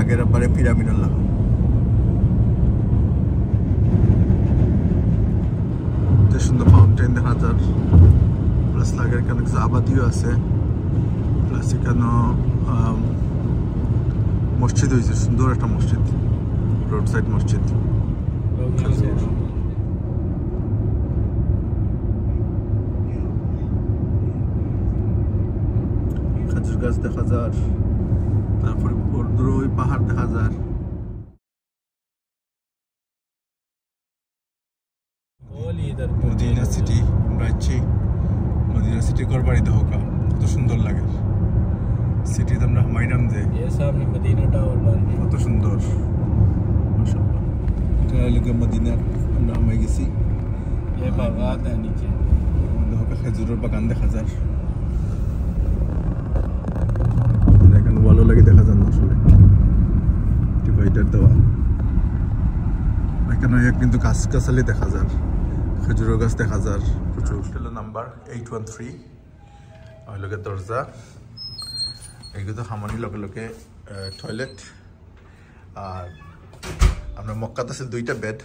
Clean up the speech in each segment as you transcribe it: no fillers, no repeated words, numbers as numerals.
লাগের পরে পিরামিডের লাগ সুন্দর ফাউন্টেন দেখা যায় প্লাস লাগের এখানে আবাদিও আছে প্লাস এখানে মসজিদ হয়েছে সুন্দর একটা মসজিদ রোড সাইড মসজিদ খেজুর গাছ দেখা যায় তারপরে দূরে ওই পাহাড় দেখা যায় মদিনা সিটি আমরা আছি মদিনা সিটি ঘরবাড়ি দেখো কত সুন্দর লাগে সিটিতে আমরা হামাইরাম যে সামনে মদিনা টাওয়ার বাড়ি কত সুন্দর মাশাআল্লাহ এটা লাগে মদিনার আমরা হামাই গেছি এই বাগান নিচে দেখো খেজুরের বাগান দেখা যায় এখানে ভালো লাগে দেখা যায় না আসলে ডিভাইডার দেওয়া এখানে কিন্তু গাছ গাছালি দেখা যায় খেজুরের গাছ দেখা যায় প্রচুর হোটেলের নাম্বার 813 ওই লগে দরজা এইগুলো হামানির লগে লগে টয়লেট আর আমরা মক্কাতে আছে 2টা বেড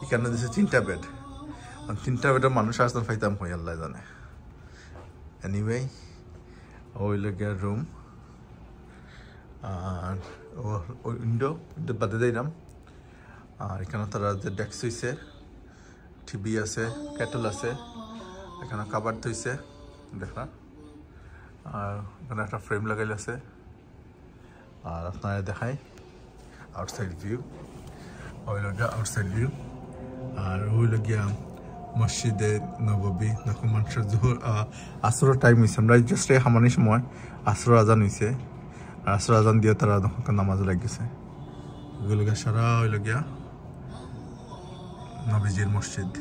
এখানে দিয়েছে 3টা বেড 3টা বেডের মানুষ আসতে ফাইতাম হই আল্লাহ জানে এনিওয়ে ওই লগে রুম আর ওই উইন্ডো বাদে দিলাম আর এখানে তারা যে ডেস্ক হয়েছে টিভি আছে কেটল আছে এখানে কাবার থইছে দেখা আর এখানে একটা ফ্রেম লাগাইল আছে আর আপনারা দেখাই আউটসাইড ভিউ ওই লগিয়া আউটসাইড ভিউ আর ওই লগিয়া মসজিদে নববী দেখুন মানুষের জোহর আসরের টাইম হয়েছে আমরা জাস্ট এই হামানির সময় আসর আজান হয়েছে আর আসর আজান দিয়ে তারা নামাজ লাগিয়েছে ওইগুলো সারা ওই লগিয়া নবীজির মসজিদ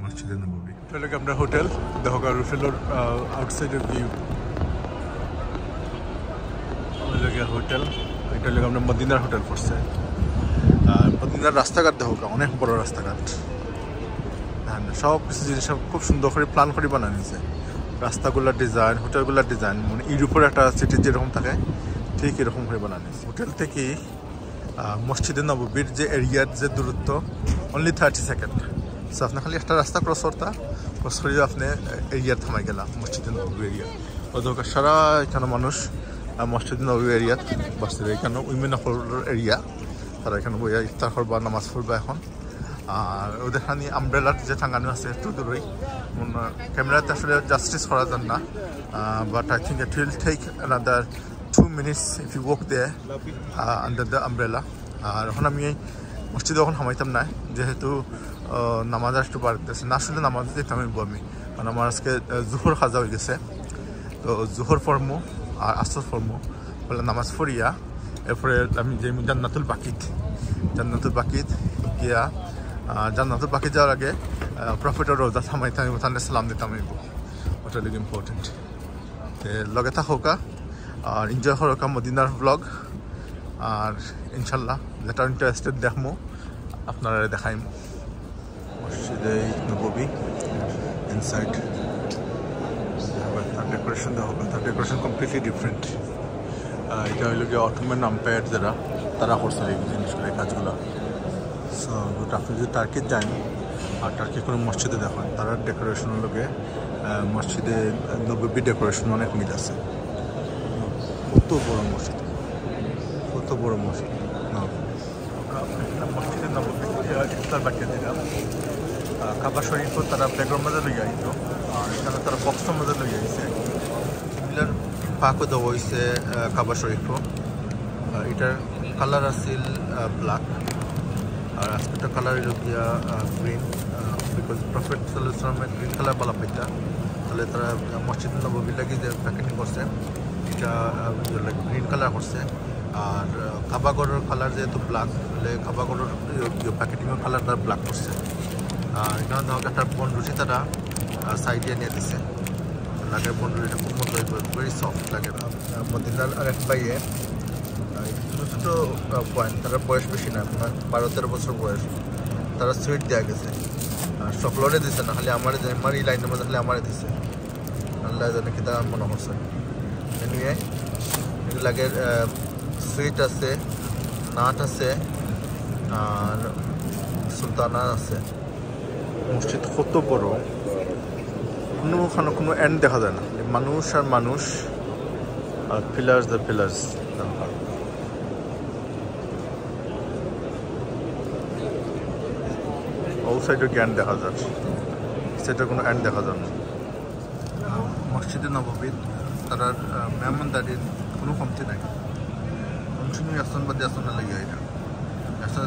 মসজিদে নববী এটা লাগে আমরা হোটেল দেখো হোটেলের আউটসাইডের ভিউ ওই লাগে হোটেল এটা লাগে আমরা মদিনার হোটেল পড়ছে আর মদিনার রাস্তাঘাট দেখো অনেক বড় রাস্তাঘাট হ্যাঁ সব কিছু জিনিস খুব সুন্দর করে প্ল্যান করে বানানো হয়েছে রাস্তাগুলোর ডিজাইন হোটেলগুলোর ডিজাইন মানে ইউরোপের একটা সিটির যেরকম থাকে ঠিক এরকম করে বানানো হয়েছে হোটেল থেকে মসজিদে নববীর যে এরিয়ার যে দূরত্ব অনলি 30 সেকেন্ড সো আপনি খালি একটা রাস্তা ক্রস করে আপনি এরিয়ার থামাই গেলাম মসজিদে নববী এরিয়া ওদের সারা এখানে মানুষ মসজিদে নববী এরিয়াত বাসছে এখানে উইমেন এরিয়া তারা এখানে বইয়া ইফতার করবা নামাজ পড়বা এখন আর ওদের খানি আমব্রেলার যে টাঙানো আছে একটু দূরই ক্যামেরাতে আসলে জাস্টিস করা যান না but I think it will take another 2 minutes if you walk there under the umbrella আর এখন আমি মসজিদে এখন হামাইতাম না যেহেতু নামাজ একটু বাড়তেছে না আসলে নামাজ দিতে আমি আমি কারণ আমার আজকে জোহর খাজা হয়ে গেছে তো জোহর ফর্মো আর আসর ফর্মো বলে নামাজ পড়িয়া এরপরে আমি যে জান্নাতুল বাকিত গিয়া জান্নাতুল বাকিত যাওয়ার আগে প্রফেটের রোজা থামাইতাম ওখানে সালাম দিতাম ওটা লিগ ইম্পর্টেন্ট লগে থাকা আর এনজয় হরকা মদিনার ব্লগ আর ইনশাল্লাহ যেটা ইন্টারেস্টেড দেখমো আপনারা দেখাইম মসজিদে নববী ইনসাইড তার ডেকোরেশন দেখো তার ডেকোরেশন কমপ্লিটলি ডিফারেন্ট এটা হইল গিয়ে অটোম্যান আম্পায়ার যারা তারা করছে এই জিনিসগুলো এই কাজগুলো সো আপনি যদি টার্কির যান আর টার্কি কোনো মসজিদে দেখেন তারা ডেকোরেশনের লোকে মসজিদে নববী ডেকোরেশন অনেক মিল আছে কত বড় মসজিদ মসজিদের নববী ইফতার বাকিয়ে দিলাম কাবা শরীফও তারা ব্যাকগ্রাউন্ড মাঝে লইয়া আইত আর এখানে তারা বক্সের মাঝে লইয়া আইছে এগুলার পাকও দেওয়া হয়েছে কাবা শরীফও এটার কালার আছিল ব্ল্যাক আর আজকেটা কালার হইল গিয়া গ্রিন বিকজ প্রফেট সাল্লাল্লাহু আলাইহি ওয়াসাল্লামের গ্রিন কালার বালা পাইতা তাহলে তারা মসজিদ নববী লাগি যে প্যাকেটিং করছে এটা গ্রিন কালার করছে আর কাবাগড়ের কালার যেহেতু ব্ল্যাক তাহলে কাবাগড়ের প্যাকেটিংয়ের কালার তারা ব্ল্যাক করছে আর এখানে ধরো একটা বনরুটি তারা সাইডে নিয়ে দিছে লাগে বনরুটিটা খুব মজা হইব ভেরি সফট লাগে মদিনার আরেক ভাইয়ে ছোটো পয়েন্ট তারা বয়স বেশি না 12-13 বছর বয়স তারা সুইট দেওয়া গেছে আর সকলরে দিছে না খালি আমার এই লাইনের মধ্যে খালি আমারে দিছে আল্লাহ জানে কি তার মনে হচ্ছে নিয়ে লাগে সুইট আছে, নাট আছে, আর সুলতানা আছে। মসজিদ কত বড়, কোনো এন্ড দেখা যায় না, মানুষ আর মানুষ, আর পিলার্স দ্য পিলার্স। ও সাইডে জ্ঞান দেখা যাচ্ছে, সেটা কোনো এন্ড দেখা যায় না। মসজিদে নববীর তার মেহমানদারির কোনো কমতি নাই, কন্টিনিউ আসন বাদে আসন লাগে। এটা আসলে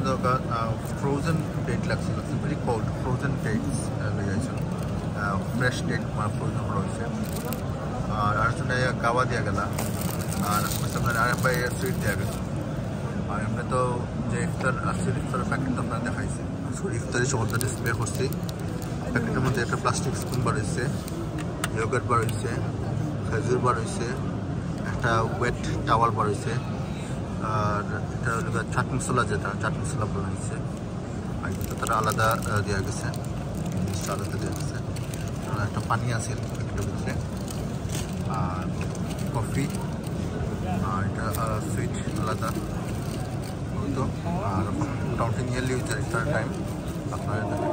ফ্রোজেন ডেট লাগছিল, ভেরি কোল্ড ফ্রোজেন ডেটস লেগেছিল, ফ্রেশ ডেট মানে ফ্রোজেন রয়েছে। আর জন্য গাওয়া দিয়া গেল, আর আরেকবার সুইট দেওয়া গেছে। আর এমনি তো যে ইফতার আসছে, ইফতারের প্যাকেট আপনারা দেখাইছে, ইফতারি সকলটা ডিসপ্লে করছি। প্যাকেটের মধ্যে একটা প্লাস্টিক স্পুন বার হয়েছে, ইয়োগার্ট বার হয়েছে, খেজুর বার হয়েছে, একটা ওয়েট টাওয়াল বার হয়েছে, আর এটা হলো চাট মশলা, যেটা চাট মশলা বলা হয়েছে। আর কিন্তু তারা আলাদা দেওয়া গেছে, জিনিসটা আলাদা দেওয়া গেছে। একটা পানি আছে প্যাকেটের ভিতরে, আর কফি, আর এটা সুইট আলাদা তো। আর এখন মোটামুটি নিয়ারলি ইফতার টাইম আপনারা দেখেন।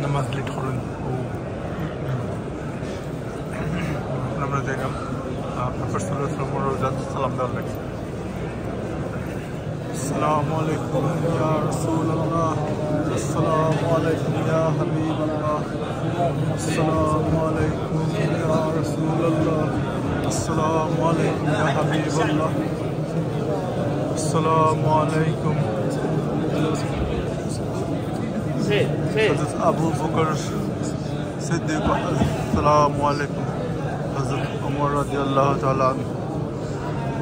নামাজ লেট করেন ও আমরা দেখলাম প্রফেসর সাল্লাল্লাহু আলাইহি ওয়াসাল্লাম সালাম দেওয়ার লাগে। আসসালামু আলাইকুম ইয়া রাসূলুল্লাহ, আসসালামু আলাইকুম ইয়া হাবিবাল্লাহ, আসসালামু আলাইকুম ইয়া রাসূলুল্লাহ, আসসালামু আলাইকুম ইয়া হাবিবাল্লাহ, আসসালামু আলাইকুম। Hazrat Abu Bakr Siddiq, assalamu alaikum. Hazrat Umar radiyallahu ta'ala,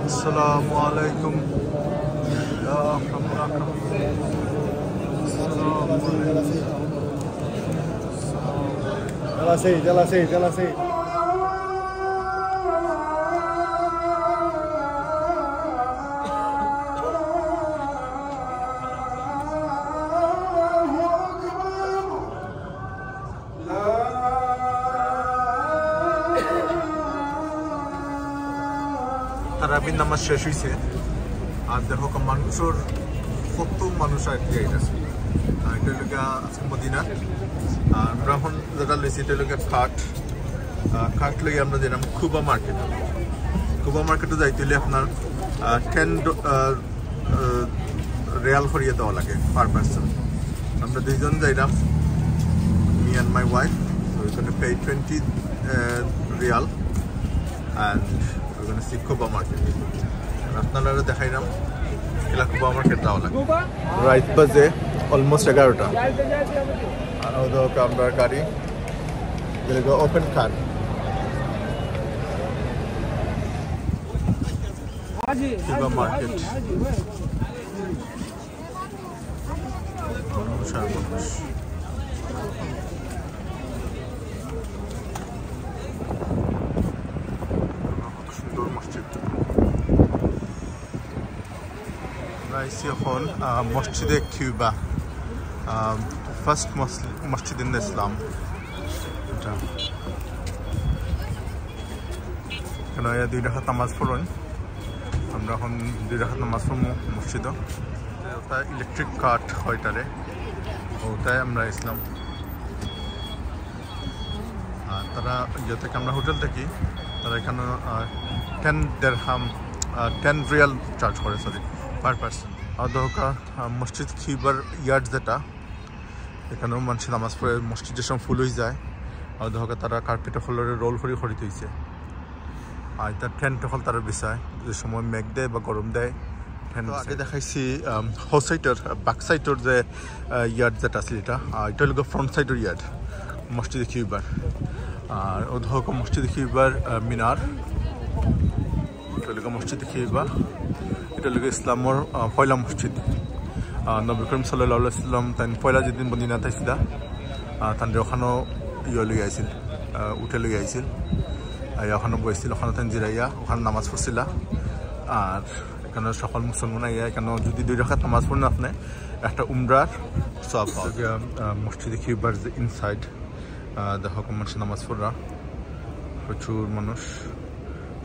assalamu alaikum. Ya Akramak, assalamu alaikum. Jala say. তারাবির নামাজ শেষ হয়েছে, আর দেখো মানুষের কত মানুষ আর কি আছে। এটা লোক আজকে মদিনা, আর আমরা এখন যেটা লইছি এটা লোক কাঠ লই আমরা যেলাম খুবা মার্কেটে যাইতে হলে আপনার 10 রিয়াল করিয়ে দেওয়া লাগে পার পার্সন। আমরা দুইজন যাইলাম, মি অ্যান্ড মাই ওয়াইফ। তো we're going to pay 20 real and we're going to see Kuba market. আপনারা দেখাইলাম এলা কুবা মার্কেট যাওয়া লাগে রাইট বাজে অলমোস্ট 11টা আর ওদের আমরা গাড়ি ওপেন কার কুবা মার্কেট সুন্দর মসজিদ আইসি এখন মসজিদে কিউবা ফার্স্ট মসজিদ ইন ইসলাম এটা কেন দুই রাকাত নামাজ পড়ুন আমরা এখন দুই রাকাত নামাজ পড়ব মসজিদে ওটা ইলেকট্রিক কাট হয়টারে ওটাই আমরা ইসলাম আর তারা ইয়ে থেকে আমরা হোটেল থাকি তারা এখানে 10 রিয়াল চার্জ করে সরি পার পার্সন আর দরকার মসজিদ খিবার ইয়ার্ড যেটা এখানেও মানুষ নামাজ পড়ে মসজিদ যে সময় ফুল হয়ে যায় আর দরকার তারা কার্পেটে ফলরে রোল করে খরিদ হয়েছে আর তার টেন্ট হল তারা বিছায় যে সময় মেঘ দেয় বা গরম দেয় আগে দেখাইছি হো সাইডের ব্যাক সাইডের যে ইয়ার্ড যেটা আছে এটা এটা হলো ফ্রন্ট সাইডের ইয়ার্ড মসজিদ খিবার আর ও দরকার মসজিদ খিবার মিনার এটা হলো মসজিদ খিবার এটা হলো ইসলামর পয়লা মসজিদ নবী করিম সাল্লাল্লাহু আলাইহি ওয়াসাল্লাম তাই পয়লা যেদিন মদিনা থাইছিলা তান ওখানেও ইয়ে লই আইছিল উঠে লই আইছিল ওখানে বসছিল ওখানে তাই জিরাইয়া ওখানে নামাজ পড়ছিলা আর এখানে সকল মুসলমান আইয়া এখানে যদি 2 রাকাত নামাজ পড়েন আপনি একটা উমরার সওয়াব পাবেন মসজিদে খিবার যে ইনসাইড দেখো মানুষ নামাজ পড়রা প্রচুর মানুষ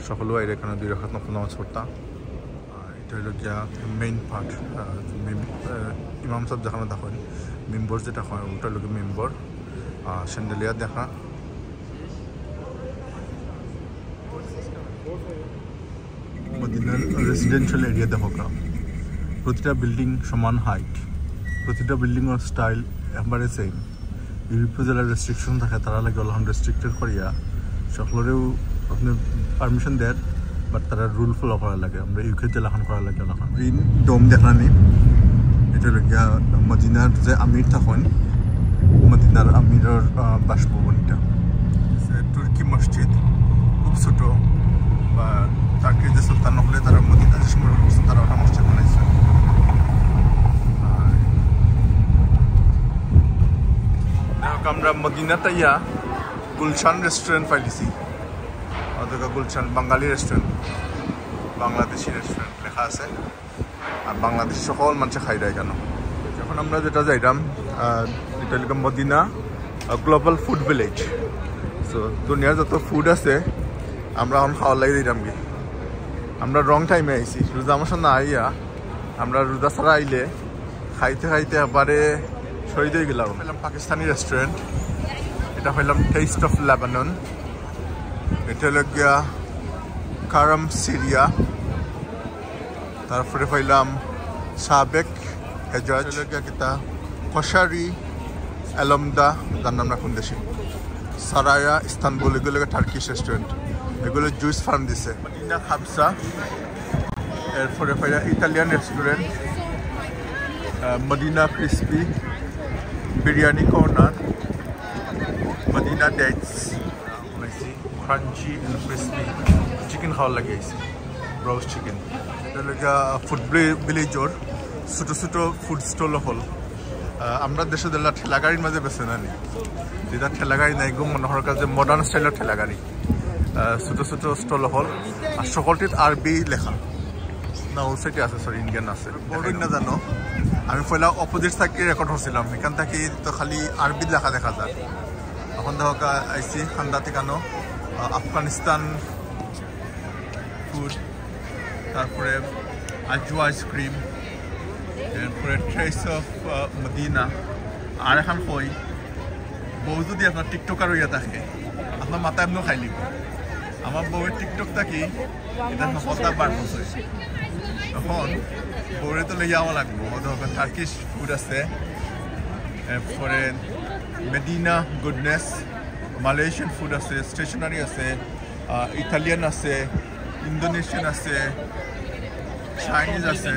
সকল আইরে এখানে 2 রাকাত নামাজ পড়তা এটা হলো গিয়া মেইন পার্ট ইমাম সাহেব যেখানে দেখেন মেম্বর যেটা হয় ওটা হলো মেম্বর স্যান্ডেলিয়া দেখা মদিনার রেসিডেন্সিয়াল এরিয়া দেখো প্রতিটা বিল্ডিং সমান হাইট প্রতিটা বিল্ডিংয়ের স্টাইল একবারে সেম ইউরোপীয় যারা রেস্ট্রিকশন থাকে তারা লাগে অলহান রেস্ট্রিক্টেড করিয়া সকলেও আপনি পারমিশন দেন বাট তারা রুল ফলো করা লাগে আমরা ইউকে জেলাখান করা লাগে অলহান গ্রিন ডোম দেখানি এটা লগিয়া মদিনার যে আমির থাকেন মদিনার আমিরের বাসভবনটা তুর্কি মসজিদ খুব ছোট বা টার্কির যে সুলতান হলে তারা মদিনা যে সময় করছে তারা ওটা মসজিদ বানাইছে আমরা মদিনাতে ইয়া গুলশান রেস্টুরেন্ট পাইছি অথবা গুলশান বাঙালি রেস্টুরেন্ট বাংলাদেশি রেস্টুরেন্ট লেখা আছে আর বাংলাদেশি সকল মানুষে খাই দেয় কেন যখন আমরা যেটা যাইতাম এটা হলো Madina global food village so দুনিয়ার যত ফুড আছে আমরা এখন খাওয়ার লাগে দিতাম কি আমরা রং টাইমে আইছি রোজা আমার সামনে আইয়া আমরা রোজা ছাড়া আইলে খাইতে খাইতে একবারে শহীদ হয়ে গেলাম পেলাম পাকিস্তানি রেস্টুরেন্ট এটা পেলাম টেস্ট অফ লেবানন এটা হলো গিয়া কারাম সিরিয়া তারপরে পাইলাম সাবেক হেজাজ হলো গিয়া কিতা কশারি আলমদা যার নাম না কোন দেশে সারায়া ইস্তানবুল এগুলো টার্কিশ রেস্টুরেন্ট এগুলো জুস ফার্ম দিছে মদিনা খাবসা এরপরে পাইলা Italian restaurant Madina crispy biryani corner Madina dates crunchy and crispy chicken খাওয়ার লাগে আইছে ব্রাউজ চিকেন এটা লগা ফুড ভিলেজর ছোটো ছোটো ফুড স্টল হল আমরা দেশে দিলা ঠেলা গাড়ির মাঝে বেছে না নি যেটা ঠেলা গাড়ি নাই গো মনোহর কাছে মডার্ন স্টাইলের ঠেলা গাড়ি ছোটো ছোটো স্টল হল আর সকলটিত আরবি লেখা না ওই সাইডে আছে সরি ইন্ডিয়ান আছে বড়ই না জানো আমি পয়লা অপোজিট সাইডে রেকর্ড হচ্ছিলাম এখান থেকে তো খালি আরবি লেখা দেখা যায় এখন দেখো আইসি খান্দা ঠিকানো আফগানিস্তান ফুড তারপরে আজু আইসক্রিম এরপরে ট্রেস অফ মদিনা আর এখন কই বউ যদি আপনার টিকটকার হইয়া থাকে আপনার মাথা এমনিও খাই লিব আমার বউয়ের টিকটক থাকি এটা সফলতা বার করছে এখন বউরে তো লইয়া আমার লাগবো ওদের টার্কিশ ফুড আছে এরপরে মেদিনা গুডনেস মালয়েছিয়ান ফুড আছে, স্টেশনারি আছে, ইটালিয়ান আছে, ইন্দোনেশিয়ান আছে, চাইনিজ আছে,